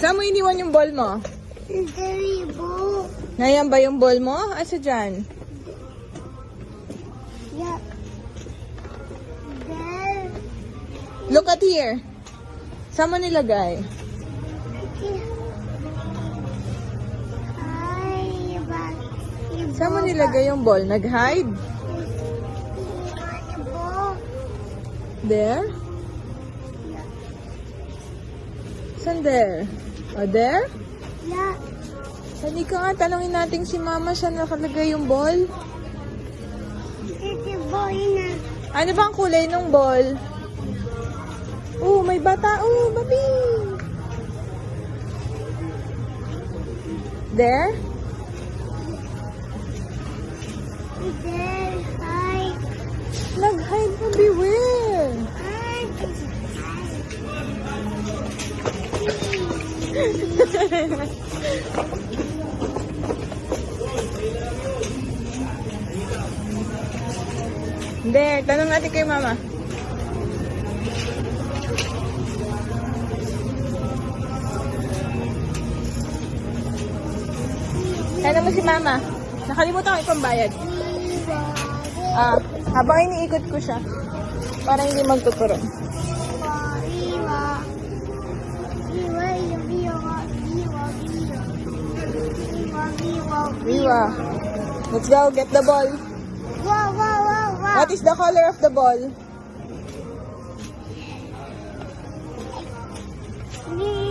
Saan mo iniwan yung ball mo? Terrible. Ngayon ba yung ball mo? Asa dyan? Yeah. There. Look at here. Saan mo nilagay? Ay, but Saan mo nilagay yung ball? Nag-hide? There? Saan there? Oh, there? Yeah. Hindi ka nga, tanongin natin si mama, saan nakalagay yung ball? Ito boy na. Ano ba ang kulay ng ball? Oh, may bata. Oh, babi. There? There. Hi. Nag-hide na beware. Hi. There, tanong natin kay mama. Tanong mo si mama. Nakalimutan ko ipambayad. Habang iniikot ko siya. Para hindi magtuturo. Viva. Let's go, get the ball. Wow, wow, wow, wow. What is the color of the ball? Me.